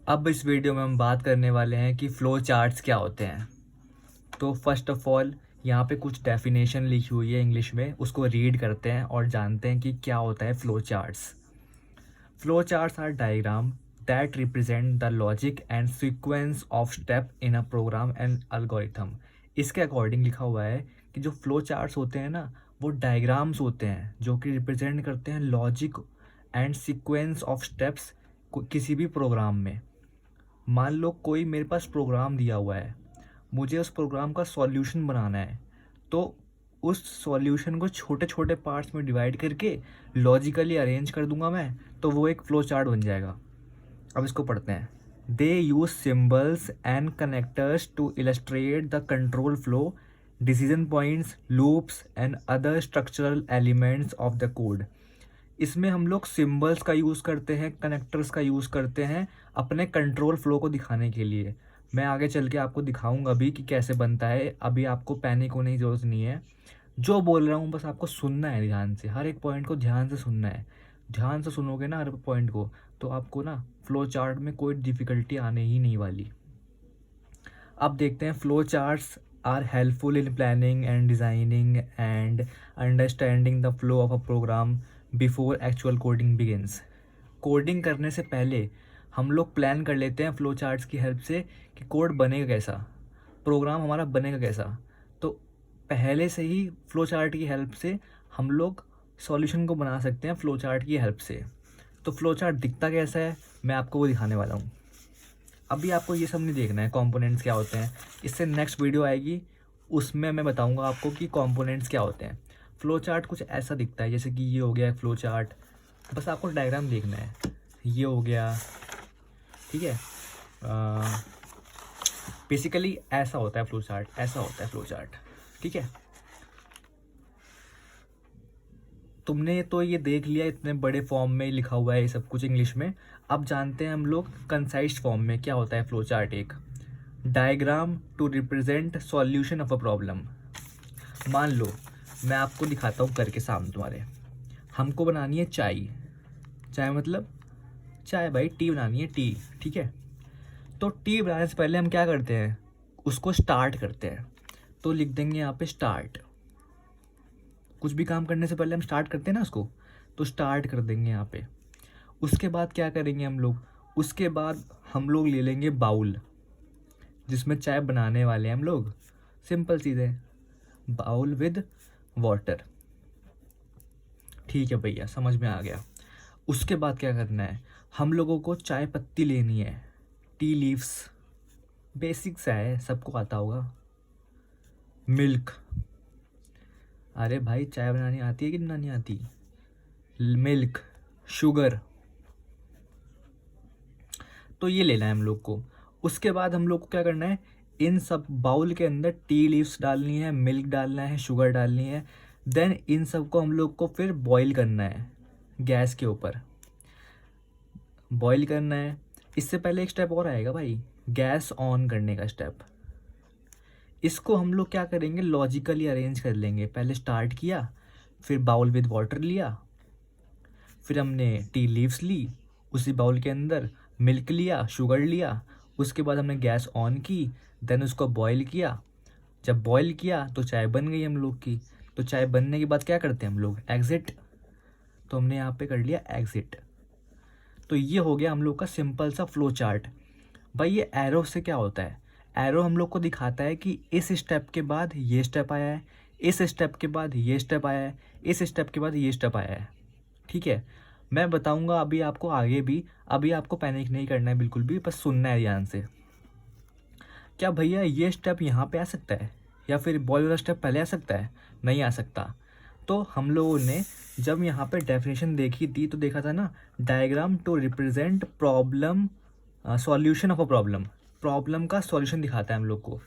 अब इस वीडियो में हम बात करने वाले हैं कि फ़्लो चार्ट्स क्या होते हैं। तो फर्स्ट ऑफ ऑल यहाँ पे कुछ डेफिनेशन लिखी हुई है इंग्लिश में, उसको रीड करते हैं और जानते हैं कि क्या होता है flow charts. Flow charts are diagram that represent the logic and sequence of step in a program and algorithm. इसके अकॉर्डिंग लिखा हुआ है कि जो फ़्लो चार्ट्स होते हैं ना, वो डायग्राम्स होते हैं जो कि रिप्रेजेंट करते हैं logic and sequence of steps किसी भी प्रोग्राम में। मान लो कोई मेरे पास प्रोग्राम दिया हुआ है, मुझे उस प्रोग्राम का सॉल्यूशन बनाना है, तो उस सॉल्यूशन को छोटे छोटे पार्ट्स में डिवाइड करके लॉजिकली अरेंज कर दूंगा मैं, तो वो एक फ्लो चार्ट बन जाएगा। अब इसको पढ़ते हैं। They use symbols and connectors to illustrate the control flow, decision points, loops and other structural elements of the code. इसमें हम लोग सिम्बल्स का यूज़ करते हैं, कनेक्टर्स का यूज़ करते हैं अपने कंट्रोल फ्लो को दिखाने के लिए। मैं आगे चल के आपको दिखाऊंगा भी कि कैसे बनता है। अभी आपको पैनिक होने की ज़रूरत नहीं है, जो बोल रहा हूँ बस आपको सुनना है ध्यान से, हर एक पॉइंट को ध्यान से सुनना है। ध्यान से सुनोगे ना हर पॉइंट को, तो आपको ना फ्लो चार्ट में कोई डिफ़िकल्टी आने ही नहीं वाली। अब देखते हैं flow charts are helpful in planning and designing and understanding the flow of a program before actual coding begins. Coding करने से पहले हम लोग प्लान कर लेते हैं फ्लो चार्ट्स की हेल्प से कि कोड बनेगा कैसा, प्रोग्राम हमारा बनेगा कैसा। तो पहले से ही फ्लो चार्ट की हेल्प से हम लोग सॉल्यूशन को बना सकते हैं फ्लो चार्ट की हेल्प से। तो फ्लो चार्ट दिखता कैसा है, मैं आपको वो दिखाने वाला हूँ। अभी आपको ये सब नहीं देखना है कंपोनेंट्स क्या होते हैं, इससे नेक्स्ट वीडियो आएगी, उसमें मैं बताऊंगा आपको कि कंपोनेंट्स क्या होते हैं। फ्लो चार्ट कुछ ऐसा दिखता है, जैसे कि ये हो गया फ्लो चार्ट, बस आपको डायग्राम देखना है। ये हो गया, ठीक है। बेसिकली ऐसा होता है फ्लो चार्ट, ऐसा होता है फ्लो चार्ट, ठीक है। तुमने तो ये देख लिया, इतने बड़े फॉर्म में लिखा हुआ है ये सब कुछ इंग्लिश में। अब जानते हैं हम लोग कंसाइज फॉर्म में क्या होता है फ्लो चार्ट। एक diagram to represent solution of a problem. मान लो मैं आपको दिखाता हूँ करके सामने तुम्हारे, हमको बनानी है चाय। चाय मतलब चाय भाई, टी बनानी है, टी, ठीक है। तो टी बनाने से पहले हम क्या करते हैं, उसको स्टार्ट करते हैं। तो लिख देंगे यहाँ पे स्टार्ट। कुछ भी काम करने से पहले हम स्टार्ट करते हैं ना उसको, तो स्टार्ट कर देंगे यहाँ पे। उसके बाद क्या करेंगे हम लोग, उसके बाद हम लोग ले लेंगे बाउल जिसमें चाय बनाने वाले हैं हम लोग। सिंपल चीज़ है, बाउल विद वाटर, ठीक है भैया, समझ में आ गया। उसके बाद क्या करना है, हम लोगों को चाय पत्ती लेनी है, टी लीव्स, बेसिक सा है, सबको आता होगा। मिल्क, अरे भाई चाय बनानी आती है कि बनानी आती। मिल्क, शुगर, तो ये लेना है हम लोग को। उसके बाद हम लोग को क्या करना है, इन सब बाउल के अंदर टी लीव्स डालनी है, मिल्क डालना है, शुगर डालनी है। देन इन सब को हम लोग को फिर बॉईल करना है गैस के ऊपर, बॉईल करना है। इससे पहले एक स्टेप और आएगा भाई, गैस ऑन करने का स्टेप। इसको हम लोग क्या करेंगे, लॉजिकली अरेंज कर लेंगे। पहले स्टार्ट किया, फिर बाउल विद वाटर लिया, फिर हमने टी लीव्स ली, उसी बाउल के अंदर मिल्क लिया, शुगर लिया, उसके बाद हमने गैस ऑन की, देन उसको बॉईल किया। जब बॉईल किया तो चाय बन गई हम लोग की। तो चाय बनने के बाद क्या करते हैं हम लोग, एग्जिट। तो हमने यहाँ पे कर लिया एग्जिट। तो ये हो गया हम लोग का सिंपल सा फ्लो चार्ट। भाई ये एरो से क्या होता है, एरो हम लोग को दिखाता है कि इस स्टेप के बाद ये स्टेप आया है, इस स्टेप के बाद ये स्टेप आया है, इस स्टेप के बाद ये स्टेप आया है, ठीक है। मैं बताऊंगा अभी आपको आगे भी, अभी आपको पैनिक नहीं करना है बिल्कुल भी, बस सुनना है ध्यान से। क्या भैया ये स्टेप यहाँ पे आ सकता है, या फिर बॉयल वाला स्टेप पहले आ सकता है? नहीं आ सकता। तो हम लोगों ने जब यहाँ पे डेफिनेशन देखी थी तो देखा था ना, diagram to represent problem, solution of a problem. Problem का सॉल्यूशन दिखाता है हम लोग को।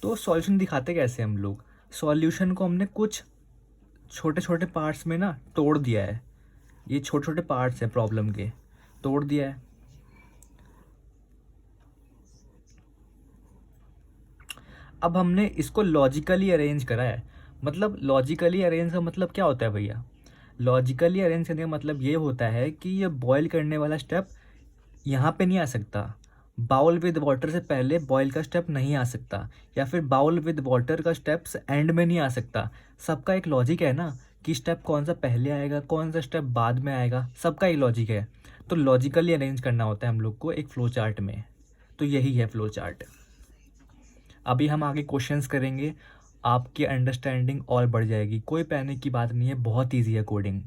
तो सॉल्यूशन दिखाते कैसे हम लोग, सॉल्यूशन को हमने कुछ छोटे छोटे पार्ट्स में ना तोड़ दिया है। ये छोटे छोटे पार्ट्स हैं प्रॉब्लम के, तोड़ दिया है। अब हमने इसको लॉजिकली अरेंज करा है। मतलब लॉजिकली अरेंज का मतलब क्या होता है भैया, लॉजिकली अरेंज करने का मतलब ये होता है कि ये बॉयल करने वाला स्टेप यहाँ पे नहीं आ सकता। बाउल विद वाटर से पहले बॉयल का स्टेप नहीं आ सकता, या फिर बाउल विद वाटर का स्टेप्स एंड में नहीं आ सकता। सबका एक लॉजिक है ना कि स्टेप कौन सा पहले आएगा, कौन सा स्टेप बाद में आएगा, सबका एक लॉजिक है। तो लॉजिकली अरेंज करना होता है हम लोग को एक फ्लो चार्ट में। तो यही है फ्लो चार्ट। अभी हम आगे क्वेश्चंस करेंगे, आपकी अंडरस्टैंडिंग और बढ़ जाएगी। कोई पैनिक की बात नहीं है, बहुत ईजी है कोडिंग।